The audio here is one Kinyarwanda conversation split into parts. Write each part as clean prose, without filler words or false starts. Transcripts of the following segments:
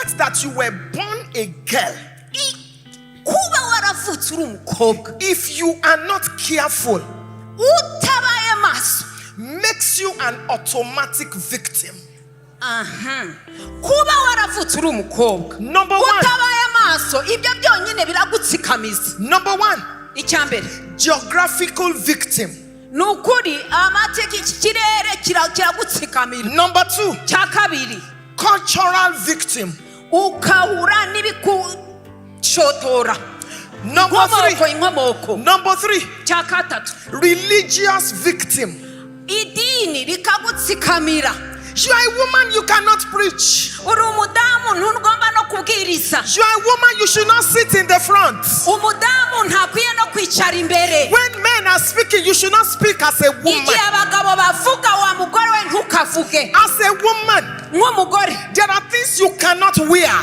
fact that you were born a girl, kuba waravutse uri umukobwa, if you are not careful, utabaye maso, makes you an automatic victim. Kuba waravutse uri umukobwa, Number one. utabaye maso, ibyo byonyine biragutsikamiza. Number one. Icyambere, Geographical victim. nukuri amateka ikirere kiragutsikamira. Number two. Cya kabiri, Cultural victim. ukahura n'ibikucotora. Number three. Inkomoko. Number three. Cya gatatu, Religious victim. idini rikagutsikamira. You are a woman, you cannot preach. Uri umudamu ntugomba no kubwiriza. You are a woman, you should not sit in the front. Umudamu ntakwiye no kwicara imbere. When men are speaking, you should not speak as a woman. Igihe abagabo bavuga wa mugore we ntukavuge. As a woman, nk'umugore, there are things you cannot wear.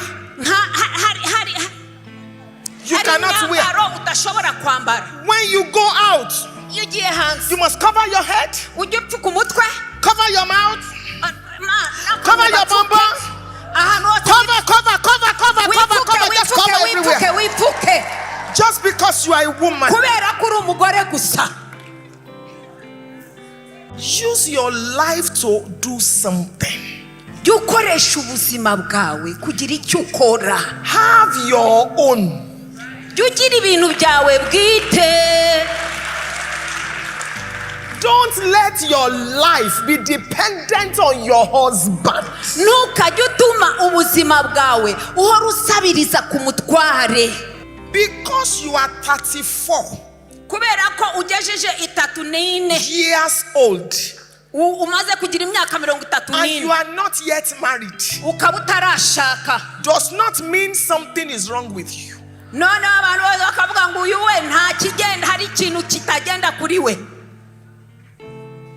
You cannot wear. Udashobora kwambara. When you go out, Iyo ugiye hanze, you must cover your head, ujye upfuka umutwe, cover your mouth, cover your bumper, cover, just cover everywhere. Wipfuke. Just because you are a woman. Kubera ko uri umugore gusa. Use your life to do something. Jya ukoresha ubuzima bwawe kugira icyo ukora. Have your own. Jya ugira ibintu byawe bwite. Don't let your life be dependent on your husband. Ntukajye utuma ubuzima bwawe uhora usabiriza ku mutware. Because you are 34 Kubera ko ugejeje 34 years old umaze kugira imyaka 34 and you are not yet married, ukaba utarashaka, does not mean something is wrong with you. none abantu bakavuga ngo uyu we nta kigenda, hari ikintu kitagenda kuri we.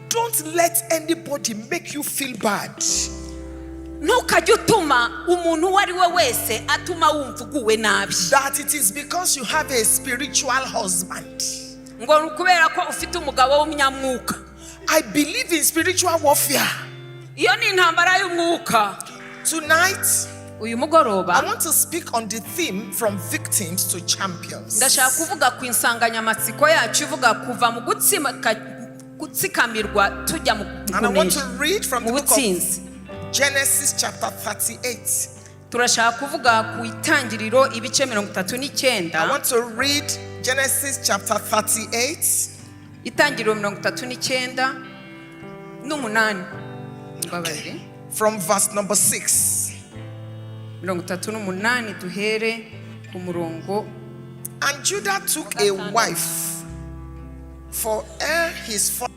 Don't let anybody make you feel bad. Ntukajye utuma umuntu uwo ari we wese atuma wumva uguwe nabi. That it is because you have a spiritual husband. Ngo kubera ko ufite umugabo w'umunyamwuka. I believe in spiritual warfare. Iyo ni intambara y'umwuka. Tonight, Uyu mugoroba I want to speak on the theme from victims to champions. ndashaka kuvuga ku insanganyamatsiko yacu ivuga kuva mu gutsikamirwa tujya mu And I want to read from the book of mubutsinzi. Genesis chapter 38. Turashaka kuvuga ku itangiriro ibice 39. I want to read Genesis chapter 38. Itangiriro 39 n'umunani. Mbabarire. From verse number 6. 38 duhere ku murongo. And Judah took a wife for his father.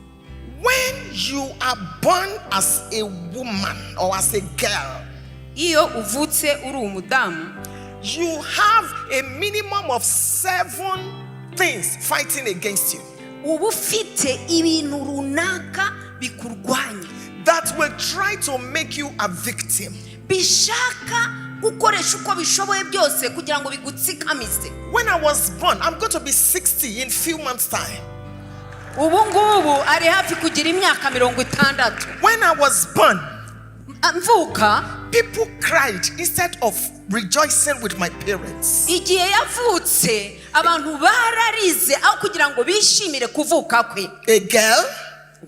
When you are born as a woman or as a girl, Iyo uvutse uri umudamu, you have a minimum of 7 things fighting against you uba ufite ibintu runaka bikurwanya, that will try to make you a victim. bishaka gukoresha uko bishoboye byose kugira ngo bigutsikamize. When I was born, I'm going to be 60 in few months' time. Ubu ngubu ari hafi kugira imyaka 60. When I was born, Mvuka, people cried instead of rejoicing with my parents. igihe yavutse abantu bararize aho kugira ngo bishimire kuvuka kwe. A girl,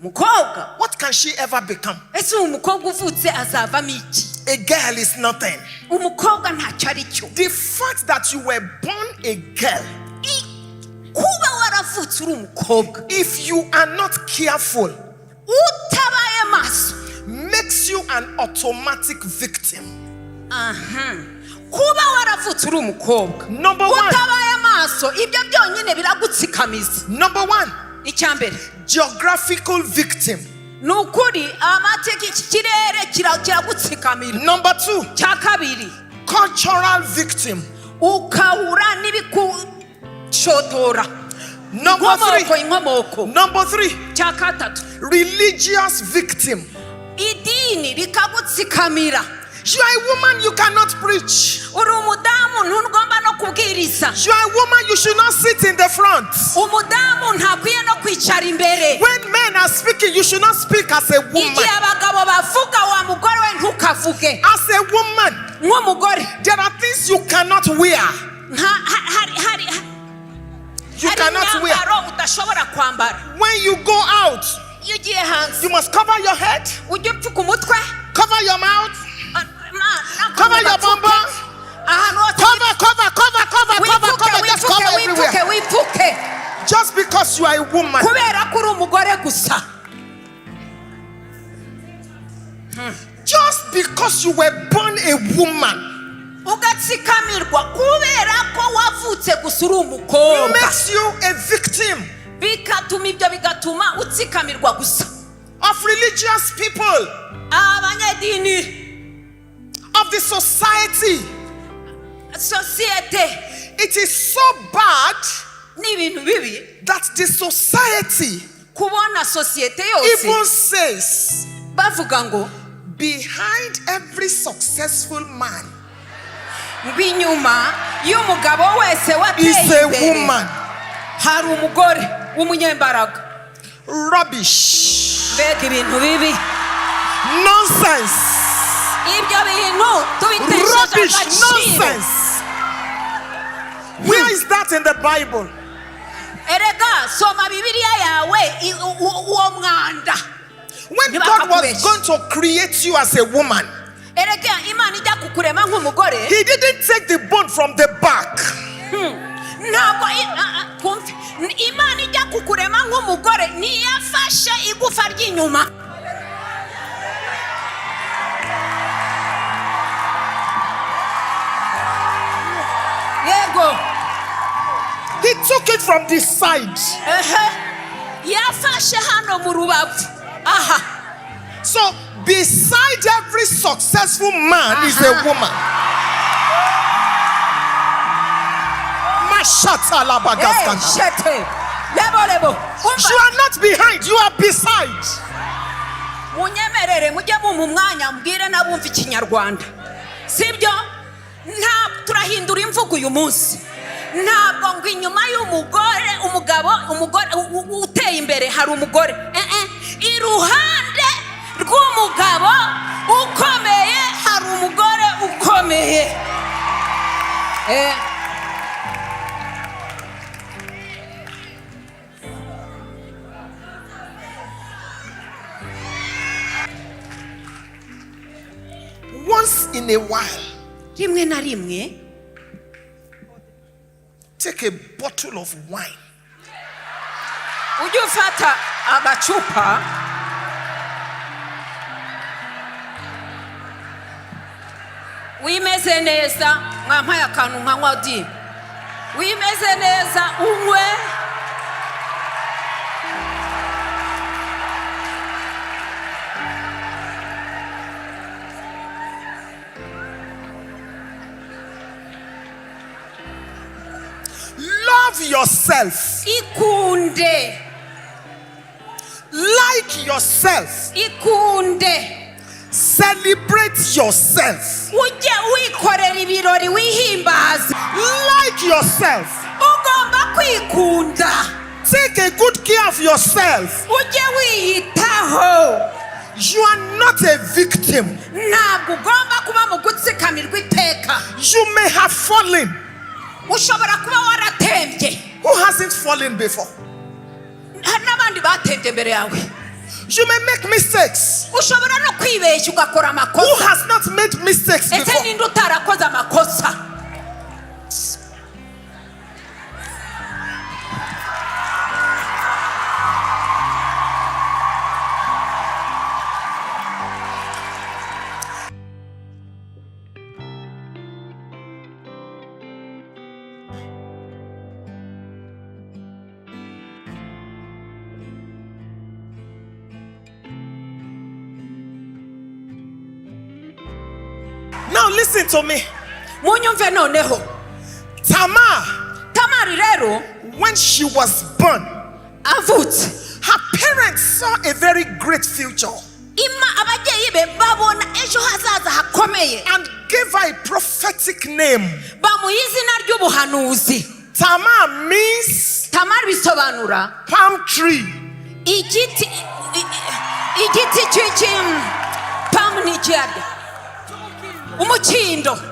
Umukobwa, what can she ever become? ese umukobwa uvutse azavamo iki? A girl is nothing. Umukobwa ntacyo ari cyo. The fact that you were born a girl, Kuba waravutse uri umukobwa, if you are not careful, utabaye maso, makes you an automatic victim. Kuba waravutse uri umukobwa, Number one. utabaye maso, ibyo byonyine biragutsikamiza. Number one, Icyambere, geographical victim. nukuri amateka ikirere kiragutsikamira. Number two, Cya kabiri, cultural victim. ukahura n'ibikucotora. Number three, Inkomoko. number three, Cya gatatu, religious victim. idini rikagutsikamira. You are a woman, you cannot preach. Uri umudamu ntugomba no kubwiriza. You are a woman, you should not sit in the front. Umudamu ntakwiye no kwicara imbere. When men are speaking, you should not speak as a woman. Igihe abagabo bavuga wa mugore we ntukavuge. As a woman, There are things you cannot wear. You cannot wear. When you go out, you must cover your head, cover your mouth, cover your bumper, cover, just cover everywhere. Just because you are a woman. Just because you were born a woman makes you a victim of religious people, of the society. It is so bad that the society even says behind every successful man is a woman. Rubbish. Nonsense. Rubbish. Nonsense. Where is that in the Bible? When God was going to create you as a woman, He didn't take the bone from the back. He took it from the side. So beside every successful man is a woman. You are not behind, you are beside. Ntabwo ngo inyuma y'umugore umugore uteye imbere hari umugore iruhande rw'umugabo ukomeye hari umugore ukomeye. Once in a while, rimwe na rimwe, take a bottle of wine. ujye ufata agacupa wimeze neza, mwampaye akantu nkanywa di, wimeze neza umwe. Love yourself. Ikunde. Like yourself. Ikunde. Celebrate yourself. Ujye wikorera ibirori wihimbaza. Like yourself. Ugomba kwikunda. Take a good care of yourself. Ujye wiyitaho. You are not a victim. Ntabwo ugomba kuba mugutsikamirwa iteka. You may have fallen. Ushobora kuba waratembye. Who hasn't fallen before? N'abandi batembye mbere yawe. You may make mistakes. Ushobora no kwibeshya ugakora amakosa. Who has not made mistakes before? Ese ninde utarakoze amakosa? Now listen to me. Munyumve noneho. Tamari rero, when she was born, avutse, her parents saw a very great future ababyeyi be babona ejo hazaza hakomeye and gave her a prophetic name. Bamuha izina ry'ubuhanuzi. Tamar means Tamari bisobanura palm tree. Igiti cy'iki palm ni cyade. Umukindo.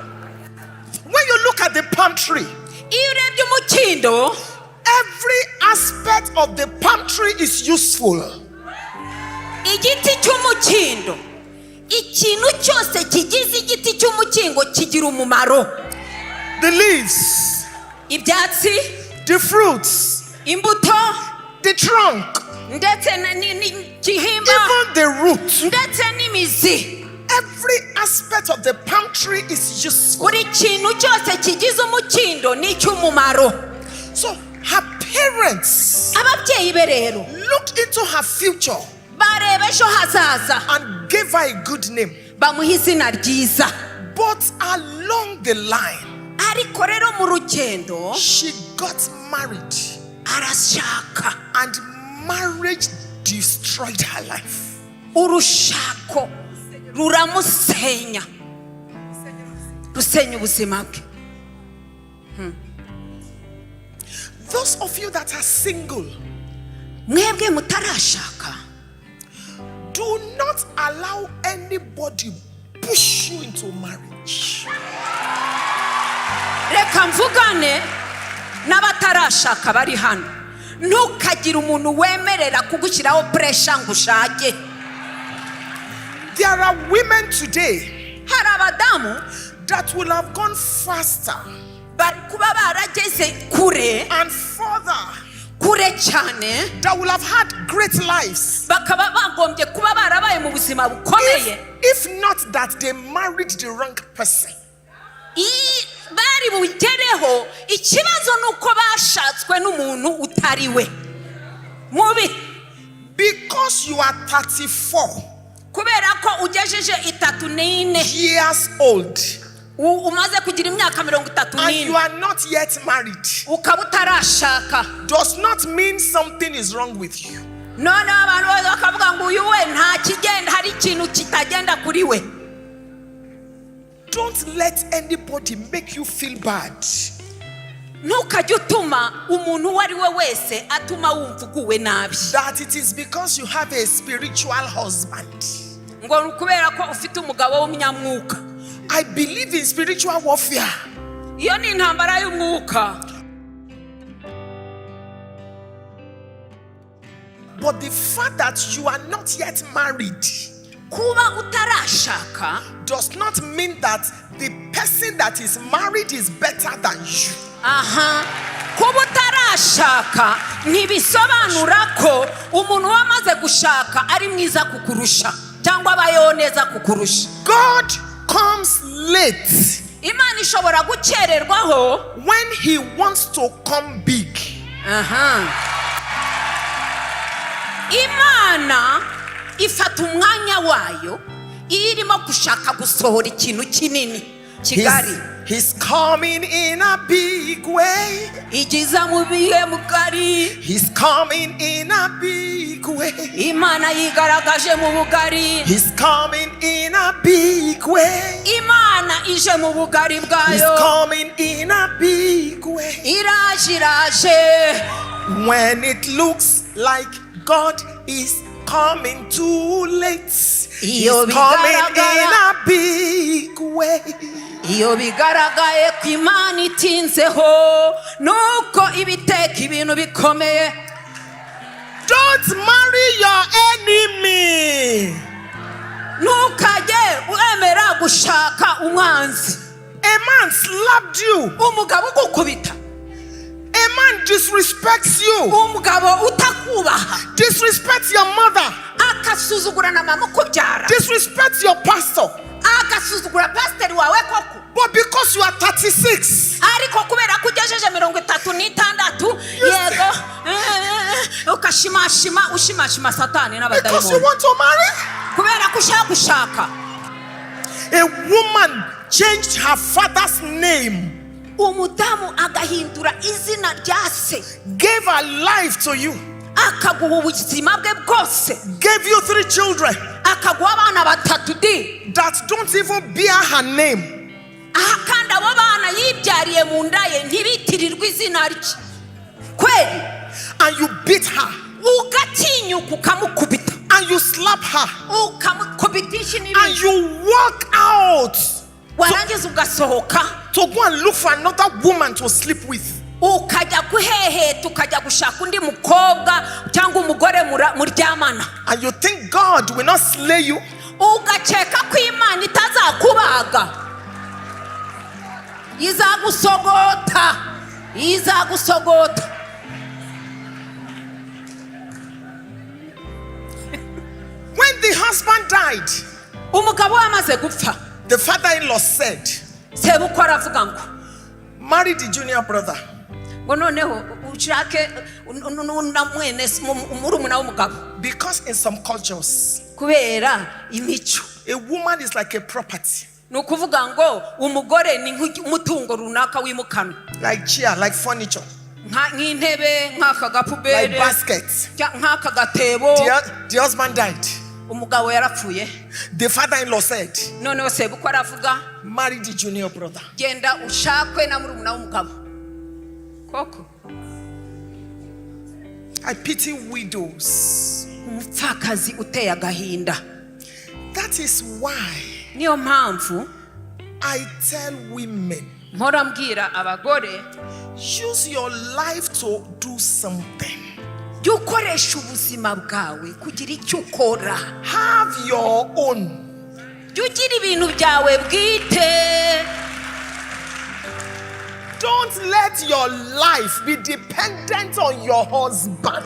When you look at the palm tree, every aspect of the palm tree is useful. The leaves, the fruits, the trunk, even the roots. Every aspect of the palm tree is useful. So her parents looked into her future and gave her a good name. But along the line, she got married, and marriage destroyed her life. Those of you that are single, do not allow anybody push you into marriage. Reka mvugane n'abatarashaka bari hano. Ntukagire umuntu wemerera kugushyiraho pressure ngo ushake. There are women today hari abadamu that will have gone faster bari kuba barageze kure and further, kure cyane, that will have had great lives, bakaba bagombye kuba barabaye mu buzima bukomeye, if not that they married the wrong person. Bari bugereho ikibazo nuko bashatswe n'umuntu utariwe mubi. Because you are 34 kubera ko ugejeje 34 years old umaze kugira imyaka 34 and you are not yet married, ukaba utarashaka, does not mean something is wrong with you. none abantu bakavuga ngo uyu we nta kigenda, hari ikintu kitagenda kuri we. Don't let anybody make you feel bad. Ntukajye utuma umuntu uwari we wese atuma wumva uguwe nabi, that it is because you have a spiritual husband. ngo kubera ko ufite umugabo w'umunyamwuka. I believe in spiritual warfare. Iyo ni intambara y'umwuka. But the fact that you are not yet married kuba utarashaka does not mean that the person that is married is better than you. Kuba utarashaka ntibisobanura ko umuntu wamaze gushaka ari mwiza kukurusha cyangwa abayoneza kukurusha. God comes late. Imana ishobora gukererwaho when he wants to come big. Imana ifata umwanya wayo irimo gushaka gusohora ikintu kinini kigari. He's coming in a big way. Igiza mu bihe mugari. He's coming in a big way. Imana yigaragaje mu bugari. He's coming in a big way. Imana ije mu bugari bwayo. He's coming in a big way. Iraje. When it looks like God is coming too late, he's coming in a big way. Iyo bigaragaye ko Imana itinzeho nuko ibiteka ibintu bikomeye. Don't marry your enemy. Ntukajye uemera gushaka umwanzi. A man slapped you. Umugabo ugukubita. A man disrespects you. Umugabo utakubaha. Disrespects your mother. Akasuzugura na mama kubyara. Disrespects your pastor. Akasuzugura pastor wawe koko. But because you are 36, ariko kubera kugejeje 36 yego ukashimashima ushimashima satani n'abadayimoni. Because you want to marry? Kubera kushaka. A woman changed her father's name. Umudamu agahindura izina rya se. Gave her life to you. Akaguha ubuzima bwe bwose. Gave you 3 children. Akaguha abana 3 that don't even bear her name. Akanda abo bana yibyariye mu nda ye ntibitirirwa izina rye. Kweli. And you beat her. Ugatinyuka ukamukubita. And you slap her. Ukamukubitisha n'ibindi. And you walk out. Warangiza ugasohoka. to go and look for another woman to sleep with. ukajya guheheta ukajya gushaka undi mukobwa cyangwa umugore muryamana. And you think God will not slay you? Ugacheka ko Imana itazakubaga. Izagusogota. When the husband died, umugabo amaze gupfa, the father-in-law said, sebukwe aravuga ngo marry the junior brother. Because in some cultures, a woman is like a property. Like chair, like furniture, like baskets. The husband died. The father-in-law said, marry the junior brother. I pity widows. That is why I tell women, use your life to do something. Have your own. Don't let your life be dependent on your husband.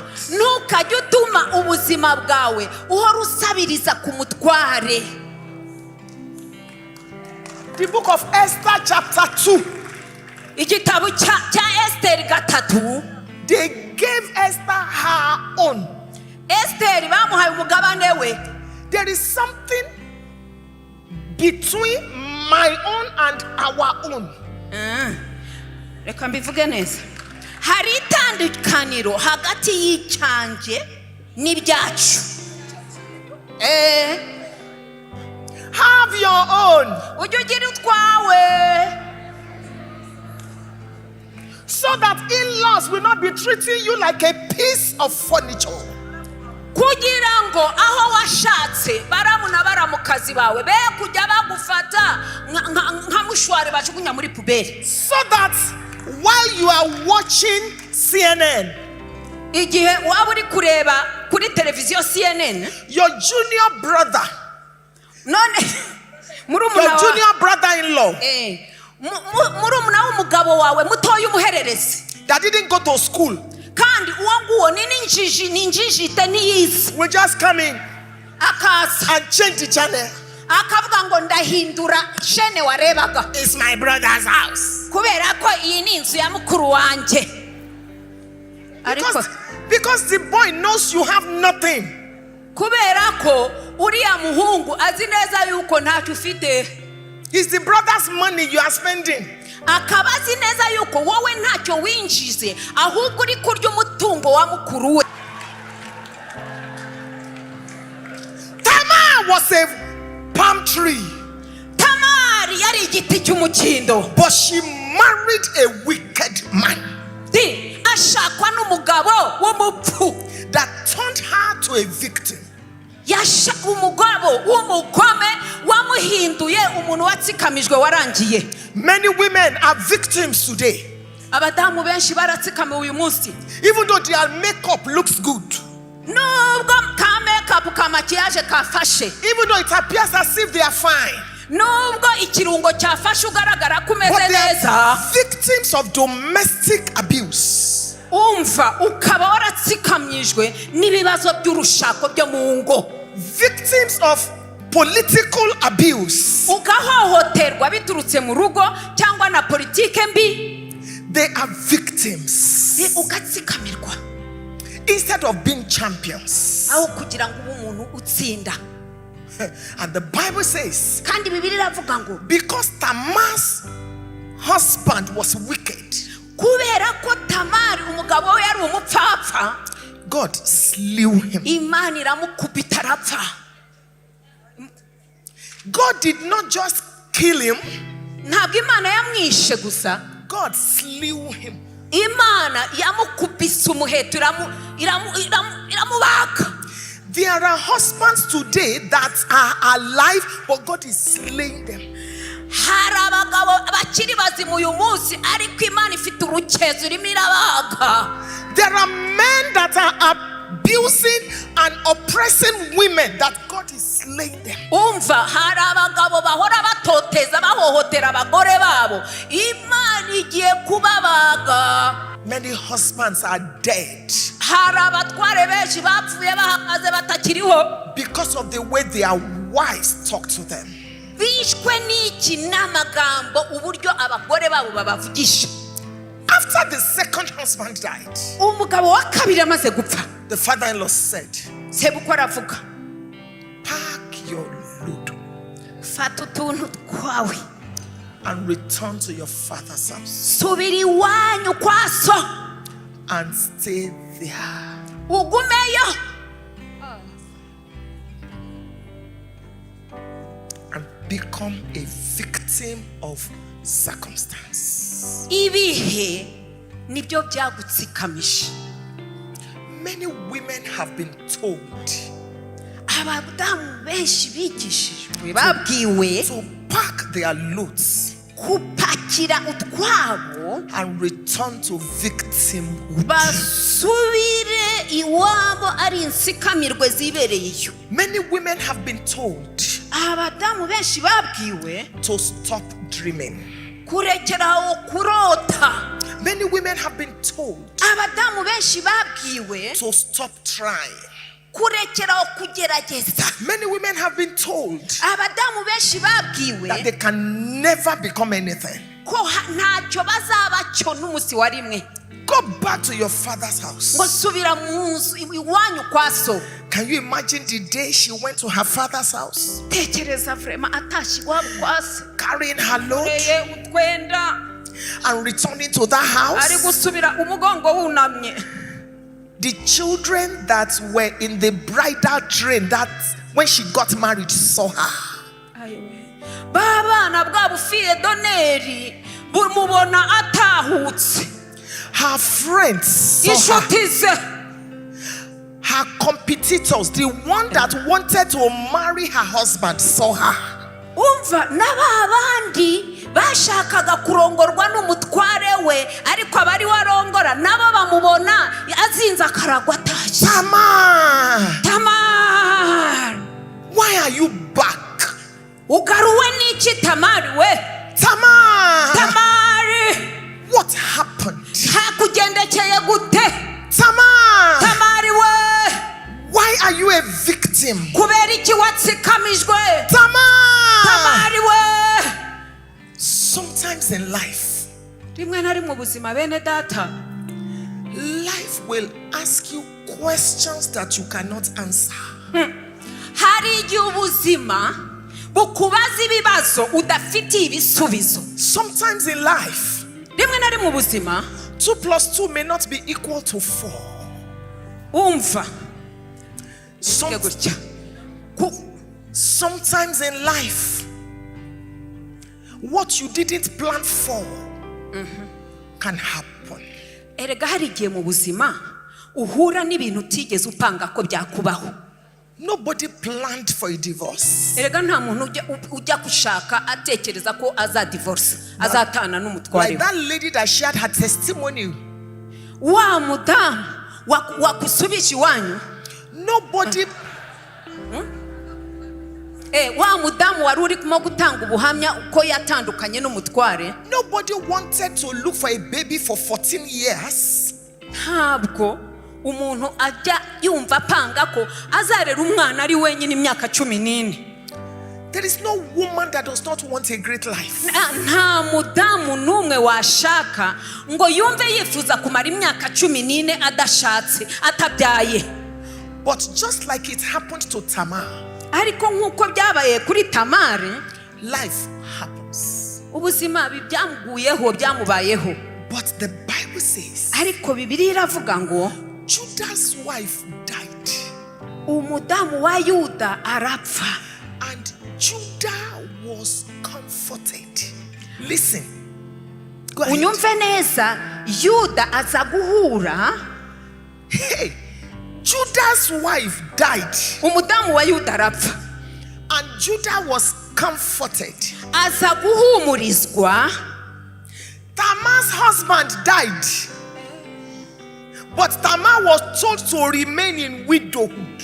The book of Esther chapter 2. They gave Esther her own. There is something between my own and our own. Reka mbivuge neza. Hari itandukaniro hagati y'icyanjye n'ibyacu. Have your own. Ujye ugira utwawe. So that in-laws will not be treating you like a piece of furniture. Kugira ngo aho washatse baramuna baramukazi bawe be kujya bagufata nka mushware bajugunya muri puberi. So that while you are watching CNN, igihe waba uri kureba kuri televiziyo CNN, your junior brother, your junior brother-in-law, murumuna w'umugabo wawe mutoya umuhererezi, that didn't go to school, kandi uwo nguwo ni ninjiji teniyizi, will just come in akaza and change the channel. akavuga ngo ndahindura shene warebaga. It's my brother's house. Kubera ko iyi ni inzu ya mukuru wanjye. Because the boy knows you have nothing. Kubera ko uriya muhungu azi neza yuko ntacyo ufite. It's the brother's money you are spending. Akaba azi neza yuko wowe ntacyo winjize ahubwo uri kurya umutungo wa mukuru we. Tamar was a palm tree. Tamari yari igiti cy'umukindo. But she married a wicked man. Ashakwa n'umugabo w'umupfu. That turned her to a victim. Umugabo w'umugome wamuhinduye umuntu watsikamijwe warangiye. Many women are victims today. Abadamu benshi baratsikamiwe uyu munsi. Even though their makeup looks good. Nubwo ka makeup ka makiyaje kafashe. Even though it appears as if they are fine. Nubwo ikirungo cyafashe ugaragara kumeze neza. Victims of domestic abuse. Umva ukaba waratsikamyijwe n'ibibazo by'urushako byo mu ngo. Victims of political abuse. Ugahohoterwa biturutse mu rugo cyangwa na politike mbi. They are victims. Ugatsikamirwa. Instead of being champions. Aho kugira ngo umuntu utsinda. And the Bible says, kandi Bibiliya iravuga ngo because Tamar's husband was wicked, kubera ko Tamari umugabo we yari umupfapfa, God slew him. Imana iramukubita arapfa. God did not just kill him. Ntabwo Imana yamwishe gusa. God slew him. Imana yamukubise umuheto iramubaga. There are husbands today that are alive, but God is slaying them. Hari abagabo bakiri bazima ubuzima uyu munsi ariko Imana ifite urukezo irimo irabaga. There are men that are abusing and oppressing women that God is slaying them. Umva hari abagabo bahora batoteza bahohotera abagore babo Imana igiye kubabaga. Many husbands are dead Hari abatware benshi bapfuye bahagaze batakiriho because of the way their wives talk to them. bishwe n'iki n'amagambo uburyo abagore babo babavugisha. After the second husband died, Umugabo wa kabiri amaze gupfa the father-in-law said, sebukwe aravuga, pack your load fata utuntu twawe and return to your father's house subira iwanyu kwa so and stay there. ugumeyo And become a victim of circumstance. ibihe nibyo byagutsikamije. Many women have been told Abadamu benshi bigishijwe babwiwe to pack their loads kupakira utwabo and return to victimhood. basubire iwabo ari insikamirwe zibereyeyo. Many women have been told Abadamu benshi babwiwe to stop dreaming. kurekeraho kurota. Many women have been told Abadamu benshi babwiwe to stop trying. kurekeraho kugerageza. Many women have been told Abadamu benshi babwiwe that they can never become anything. ko ntacyo bazaba cyo n'umusi wa rimwe. Go back to your father's house. ngo subira mu nzu iwanyu kwa so. Can you imagine the day she went to her father's house, Tekereza vrema atashye iwabo kwa se carrying her load utwenda and returning to that ari house? gusubira umugongo wunamye. The children that were in the bridal train that when she got married saw her. Babana bwa bufiye doneri mubona atahutse. Her friends saw her. Inshuti ze Her competitors, the one that wanted to marry her husband, saw her. umva n'abandi bashakaga kurongorwa n'umutware we ariko abari warongora nabo bamubona azinze akaragwa atashye. Tamari, Why are you back? ugaruwe n'iki Tamari we? Tamari, What happened? hakugendekeye gute? Tamari we, Why are you a victim? kubera iki watsikamijwe? Tamari, we, sometimes in life, rimwe na rimwe ubuzima bene data, life will ask you questions that you cannot answer. hari igihe ubuzima bukubaza ibibazo udafitiye ibisubizo. Sometimes in life, rimwe na rimwe ubuzima 2 plus 2 may not be equal to 4. umva Some- gutya sometimes in life, what you didn't plan for can happen. erega hari igihe mu buzima uhura n'ibintu utigeze upanga ko byakubaho. Nobody planned for a divorce. erega nta muntu ujya gushaka atekereza ko azadivorce azatana n'umutware Like we. that lady that shared her testimony. Wa mudamu wakusubisha iwanyu, Nobody wa mudamu wari urimo gutanga ubuhamya uko yatandukanye n'umutware. Nobody wanted to look for a baby for 14 years. Ntabwo umuntu ajya yumva apanga ko azarera umwana ari wenyine imyaka 14. There is no woman that does not want a great life. Nta mudamu n'umwe washaka ngo yumve yifuza kumara imyaka 14 adashatse atabyaye. But just like it happened to Tamar, ariko nk'uko byabaye kuri Tamari, life happens. ubuzima byamuguyeho byamubayeho. But the Bible says ariko Bibiliya iravuga ngo Judah's wife died. umudamu wa Yuda arapfa. And Judah was comforted. Listen. Go ahead. unyumve neza, Yuda aza guhura. Hey, Judah's wife died. umudamu wa Yuda arapfa. And Judah was comforted. aza guhumurizwa. Tamar's husband died, but Tamar was told to remain in widowhood.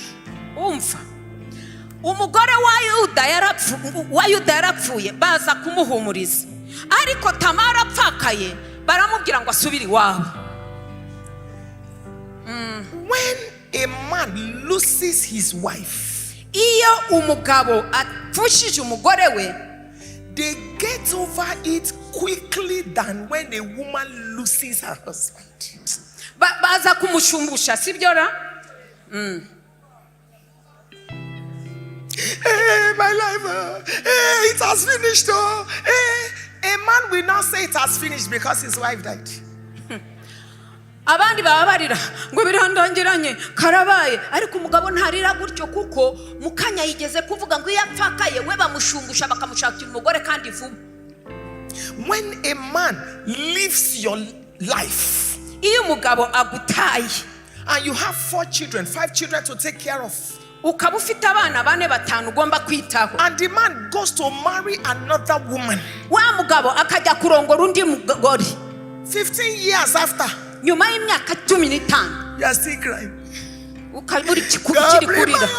Umugore wa Yuda yarapfuye baza kumuhumuriza, ariko Tamar apfakaye baramubwira ngo asubire iwabo. When a man loses his wife, iyo umugabo apfushije umugore we, they get over it quickly than when a woman loses her husband. Baza kumushumbusha, sibyo ra? Hey, my life, hey, it has finished. Oh, hey, a man will not say it has finished because his wife died. Abandi babarira ngo birandangiranye karabaye, ariko umugabo ntarira gutyo kuko mukanya yigeze kuvuga ngo yapfakaye we bamushumbusha bakamushakira umugore kandi vuba. When a man lives your life, iyo umugabo agutaye, and you have 4 children, 5 children to take care of, ukaba ufite abana 4 5 ugomba kwitaho, and the man goes to marry another woman, wa mugabo akajya kurongora undi mugore 15 years after, nyuma y'imyaka 15, you are still crying. ukaburi kikuri kurira,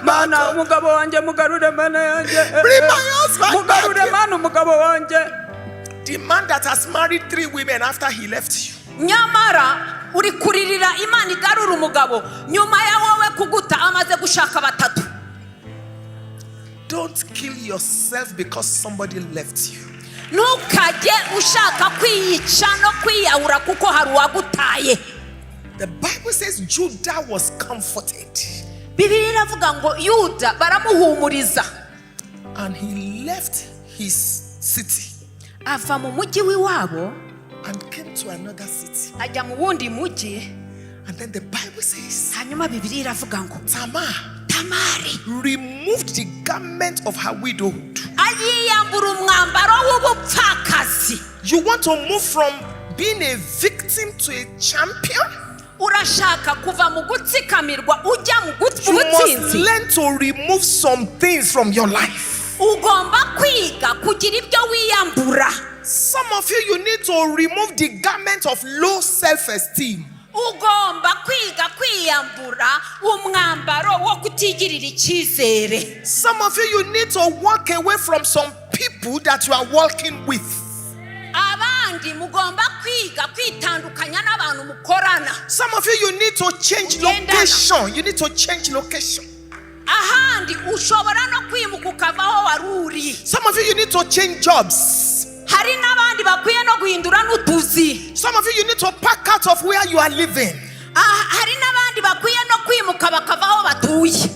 mana umugabo wanje mugarure, mana yanje bring my husband mugarure back. Mana umugabo wanje. The man that has married 3 women after he left you, nyamara uri kuririra Imana igarura umugabo nyuma ya wowe kuguta amaze gushaka 3. don't kill yourself because somebody left you. Ntukajye ushaka kwiyica no kwiyahura kuko hari uwagutaye. The Bible says Judah was comforted, Bibiliya iravuga ngo Yuda baramuhumuriza, and he left his city ava mu mujyi w'iwabo and came to another city. ajya mu wundi mujyi. And then the Bible says Hanyuma Bibiliya iravuga ngo Tamari removed the garment of her widowhood. ayiyambura umwambaro w'ubupfakazi. You want to move from being a victim to a champion? Urashaka kuva mu gutsikamirwa ujya mu You must mubutsinzi. learn to remove some things from your life. Ugomba kwiga kugira ibyo wiyambura. Some of you need to remove the garment of low self-esteem. Ugomba kwiga kwiyambura umwambaro wo kutigirira icyizere. Some of you need to walk away from some people that you are walking with. Abandi mugomba kwiga kwitandukanya n'abantu mukorana. Some of you need to change location. You need to change location. Ahandi ushobora no kwimuka ukavaho waruri. Some of you need to change jobs. Hari n'abandi bakwiye no guhindura n'utuzi. Some of you need to pack out of where you are living. Hari n'abandi bakwiye no kwimuka bakavaho batuye.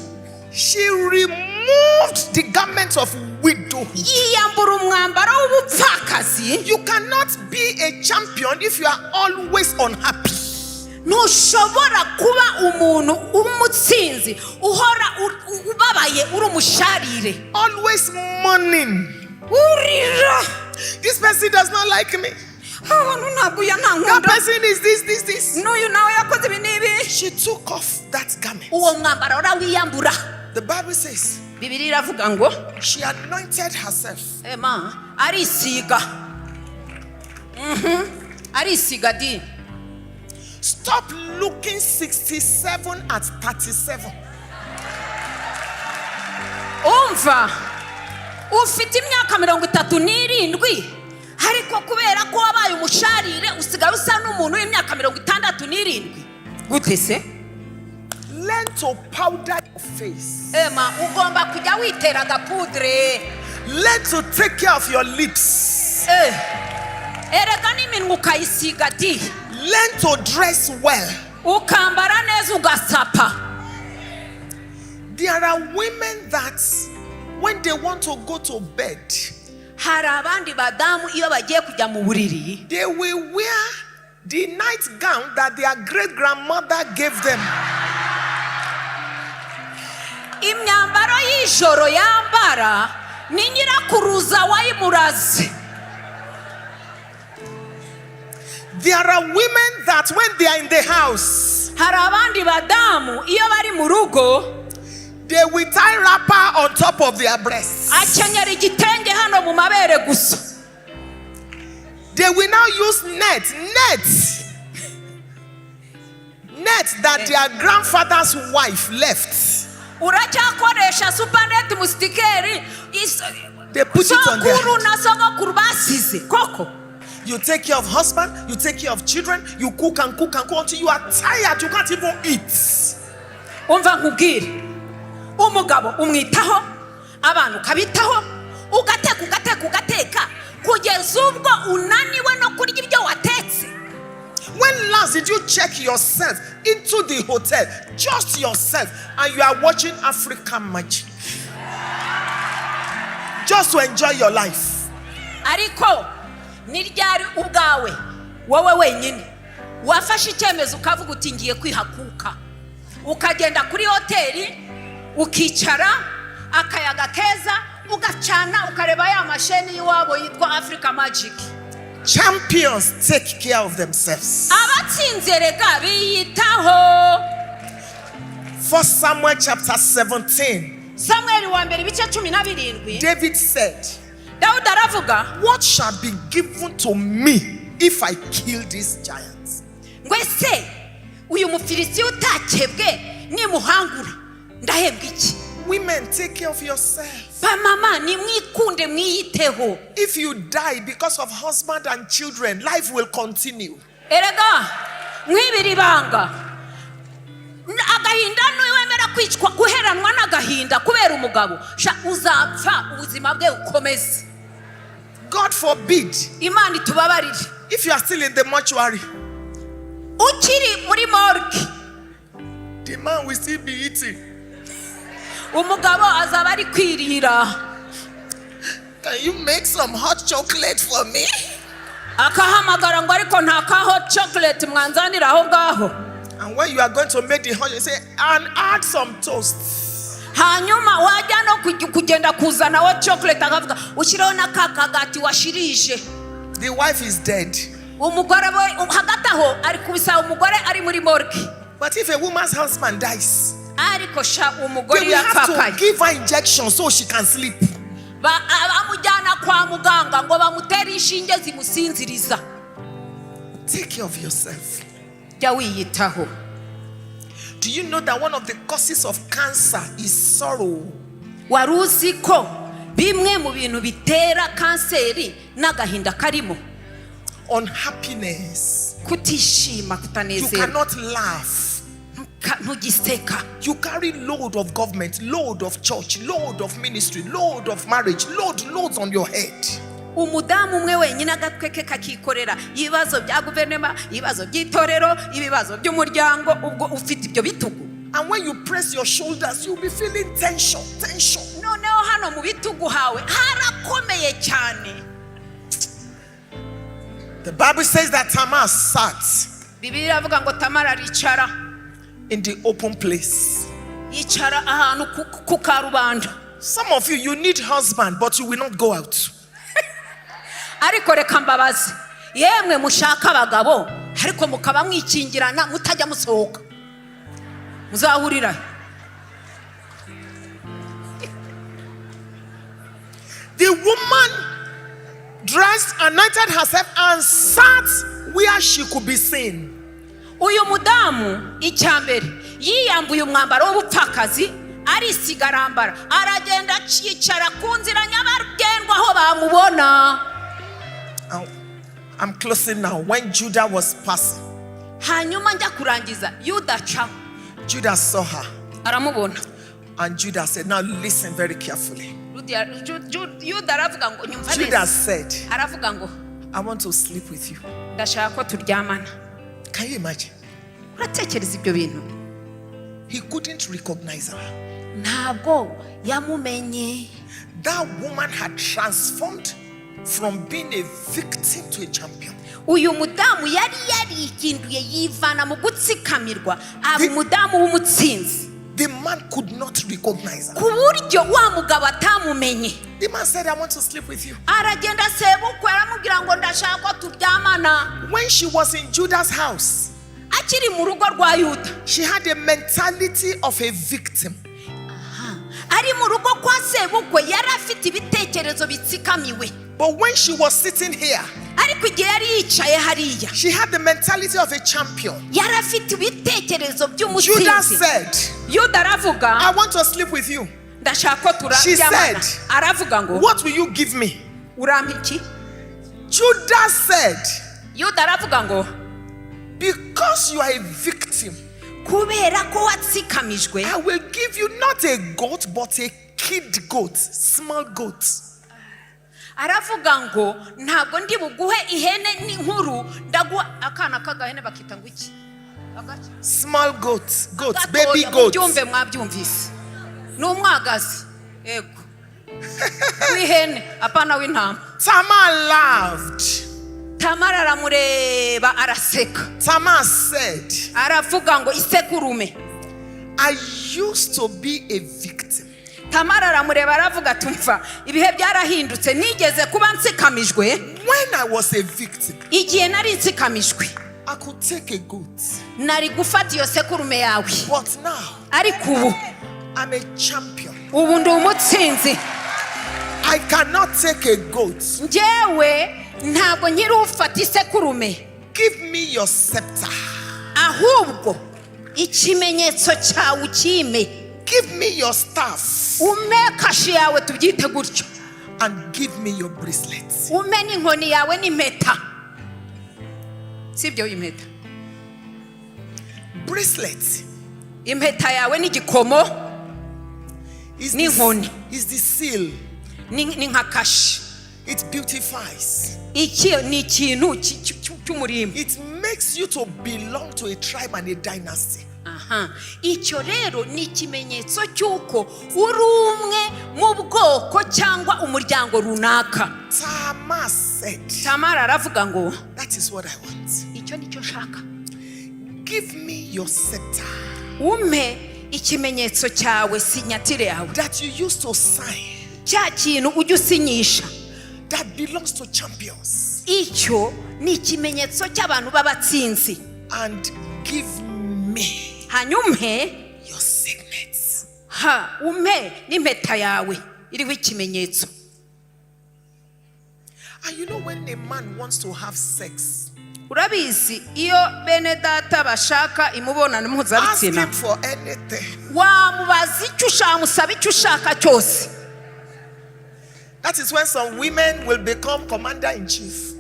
She removed the garments of widowhood. Yiyambura umwambaro w'ubupfakazi. You cannot be a champion if you are always unhappy. Ntushobora kuba umuntu umutsinzi uhora ubabaye uri umusharire. Always mourning. Urira. This person does not like me. That person is this. N'uyu nawe yakoze ibi n'ibi. She took off that garment. Uwo mwambaro urawiyambura. The Bible says Bibiliya iravuga ngo she anointed herself. Ema arisiga. Arisiga di. Stop looking 67 at 37. Umva ufite imyaka 37 ariko kubera ko wabaye umusharire usigara usa n'umuntu w'imyaka 67. Gute se? Learn to powder your face. Ema ugomba kujya witera gapudre. Learn to take care of your lips. Erega n'iminwa ukayisiga di. Learn to dress well. Ukambara neza ugasapa. There are women that when they want to go to bed, hari abandi badamu iyo bagiye kujya mu buriri, they will wear the night gown that their great grandmother gave them. imyambaro y'ijoro yambara ni nyirakuruza wayimuraze. There are women that when they are in the house, hari abandi badamu iyo bari mu rugo, they will tie wrapper on top of their breasts. akenyera igitenge hano mu mabere gusa. They will now use net that their grandfather's wife left. They put it on their head. You take care of husband, you take care of children, you cook and cook and cook until you are tired, you can't even eat. Umugabo umwitaho, abantu kabitaho, ugateka kugeza ubwo unaniwe no kurya ibyo watetse. When last did you check yourself into the hotel, just yourself, and you are watching African magic just to enjoy your life? Ariko niryari ubwawe wowe wenyine wafashe icyemezo ukavuga uti ngiye kwihakuka, ukagenda kuri hoteli ukicara akayaga keza ugacana ukareba ya masheni y'iwabo yitwa Africa Magic. Champions take care of themselves. Abatsinze rega biyitaho. 1 Samuel chapter 17. Samuel wa mbere bice 17. David said, Daud aravuga, what shall be given to me if I kill these giants? Ngwese uyu mufilisti utakebwe ni muhangura ndahebwa iki? Women, take care of yourself. Ba mama ni mwikunde mwiyiteho. If you die because of husband and children, life will continue. Erega mwibiri banga agahinda niwemera kwicwa guheranwa n'agahinda kubera umugabo sha uzapfa ubuzima bwe ukomeze. God forbid. Imana itubabarire. If you are still in the mortuary, ukiri muri morgue, the man will still be eating. Umugabo azaba ari kwirira. Can you make some hot chocolate for me? Akahamagara ngo ariko nta ka hot chocolate mwanzanira aho ngaho. And when you are going to make the hot, you say, and add some toast. Hanyuma wajya no kugenda kuzana hot chocolate akavuga ushiraho nakakagati washirije. The wife is dead. Umugore hagati aho ari kubisa umugore ari muri morgue. But if a woman's husband dies, ariko sha umugore they will have yapfakaye. to give her injection so she can sleep. Amujyana kwa muganga ngo bamutere inshinge zimusinziriza. Take care of yourself. Jya wiyitaho. Do you know that one of the causes of cancer is sorrow? Waruzi ko bimwe mu bintu bitera kanseri n'agahinda karimo unhappiness. Kutishima, kutanezerwa. You cannot laugh. Ntugiseka. You carry load of government, load of church, load of ministry, load of marriage, loads on your head. Umudamu umwe wenyine agatweke kakikorera ibibazo bya guverinoma, ibibazo by'itorero, ibibazo by'umuryango, ubwo ufite ibyo bitugu. And when you press your shoulders, you'll be feeling tension. Noneho hano mu bitugu hawe harakomeye cyane. The Bible says that Tamar sat Bibiliya avuga ngo Tamara aricara in the open place. Yicara ahantu ku karubanda. Some of you need husband, but you will not go out. Ariko reka mbabazi, yemwe mushaka abagabo ariko mukaba mwikingirana mutajya musohoka, muzahurira. The woman dressed, anointed herself, and sat where she could be seen. Uyu mudamu icyambere yiyambuye umwambaro w'ubupfakazi, arisigarambara, aragenda yicara ku nzira nyabagendwa aho bamubona. I'm closing now. When Judah was passing, hanyuma njya kurangiza, Judah saw her, aramubona, and Judah said, now listen very carefully. Judah said, aravuga ngo, I want to sleep with you. ndashaka ko turyamana. Can you imagine? Uratekereza ibyo bintu? He couldn't recognize her. Ntabwo yamumenye. That woman had transformed from being a victim to a champion. Uyu mudamu yari yarikinduye yivana mu gutsikamirwa aba umudamu w'umutsinzi. The man could not recognize her. Ku buryo wa mugabo atamumenye. The man said, I want to sleep with you. Aragenda sebukwe aramubwira ngo ndashaka ko turyamana. When she was in Judah's house, akiri mu rugo rwa Yuda, she had a mentality of a victim. Ari mu rugo kwa sebukwe yari afite ibitekerezo bitsikamiwe. But when she was sitting here, she had the mentality of a champion. Judah said, I want to sleep with you. She said, what will you give me? Judah said, because you are a victim, I will give you not a goat, but a kid goat, small goat. Small goats, baby goats. Tamar laughed. Tamar said, I used to be a victim. When I was a victim, I could take a goat. But now, I'm a champion. I cannot take a goat. Give me your scepter. Give me your staff. And give me your bracelets. Bracelet is the seal. It beautifies. It makes you to belong to a tribe and a dynasty. Tamar said, that is what I want. Give me your scepter that you used to sign, that belongs to champions, and give me your signets. And you know, when a man wants to have sex, ask him for anything. That is when some women will become commander-in-chief.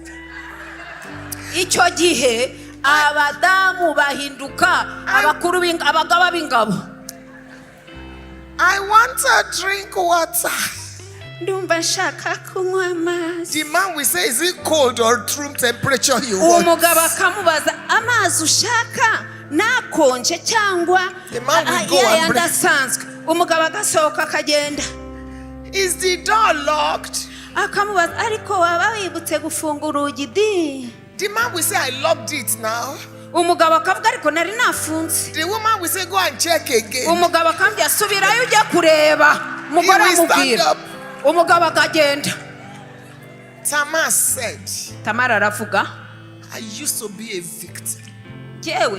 I want to drink water. The man will say, is it cold or room temperature you want? The man will go and bring. Is the door locked? The man will say, I locked it now. The woman will say, go and check again. He will stand up. Tamar said, I used to be a victim. That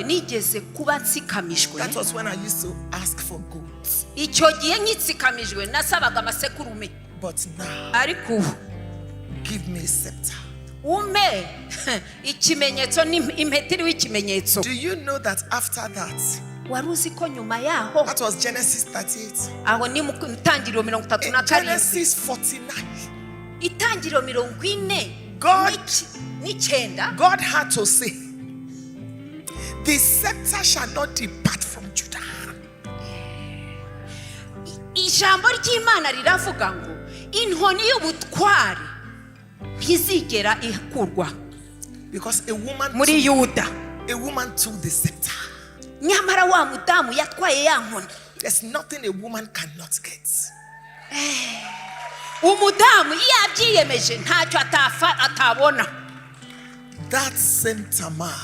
was when I used to ask for goats. But now, give me a scepter. Do you know that after that, that was Genesis 38. In Genesis 49, God had to say, the scepter shall not depart from Judah. Because a woman took the scepter. There's nothing a woman cannot get. That same Tamar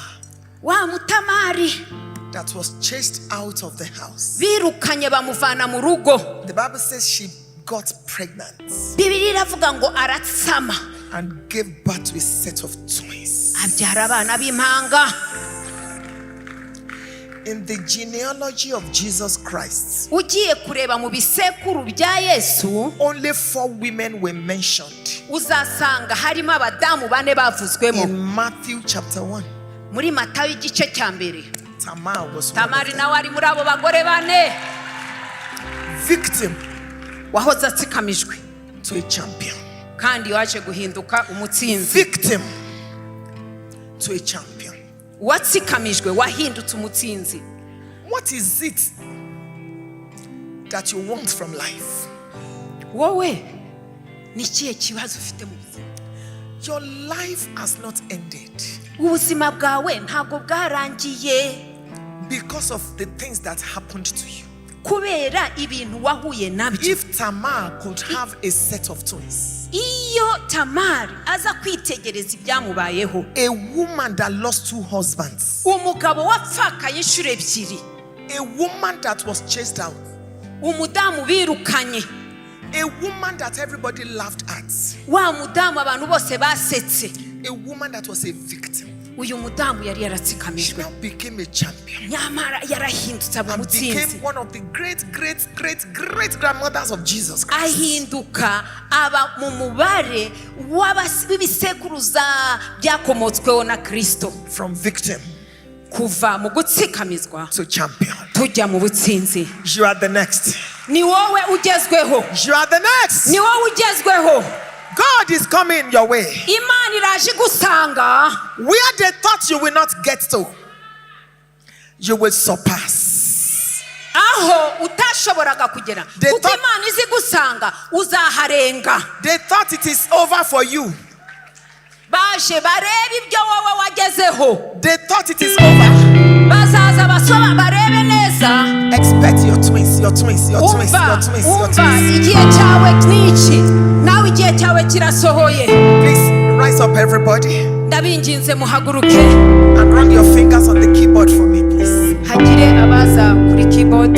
that was chased out of the house, the Bible says she got pregnant and gave birth to a set of twins. In the genealogy of Jesus Christ, only 4 women were mentioned uzasanga harimo abadamu bane bavuzwemo. In Matthew chapter 1. Muri Matayo igice cya mbere. Tamari nawe ari muri abo bagore bane. Victim. Wahoze atsikamijwe. To a champion. Kandi waje guhinduka umutsinzi. Victim to a champion. Watsikamijwe wahindutse umutsinzi. What is it that you want from life? Wowe ni kihe kibazo ufite mu buzima? Your life has not ended. Ubuzima bwawe ntabwo bwarangiye. Because of the things that happened to you. Kubera ibintu wahuye nabyo. If Tamar could have a set of twins. Iyo Tamari aza kwitegereza ibyamubayeho. A woman that lost 2 husbands. Umugabo wapfakaye inshuro ebyiri. A woman that was chased out. Umudamu birukanye. A woman that everybody laughed at. Wa mudamu abantu bose basetse. A woman that was a victim. Uyu mudamu yari She yaratsikamijwe. now became a champion. Nyamara yarahindutse And abumutsinzi. became one of the great grandmothers of Jesus Christ. Ahinduka aba mu mubare w'ibisekuruza byakomotsweho na Kristo. From victim Kuva mu gutsikamirwa to champion. tujya mu butsinzi. You are the next. Ni wowe ugezweho. You are the next. Ni wowe ugezweho. God is coming your way. Imana iraje gusanga. Where they thought you will not get to, you will surpass. Aho utashoboraga kugera. Kuko Imana izi gusanga uzaharenga. They thought it is over for you. Baje bareba ibyo wowe wagezeho. They thought it is over. Bazaza basoma barebe neza. Expect your twins. Igihe cyawe niki? Nawe igihe cyawe kirasohoye. Please rise up everybody. Ndabinginze muhaguruke. And run your fingers on the keyboard for me, please. Hagire abaza kuri keyboard.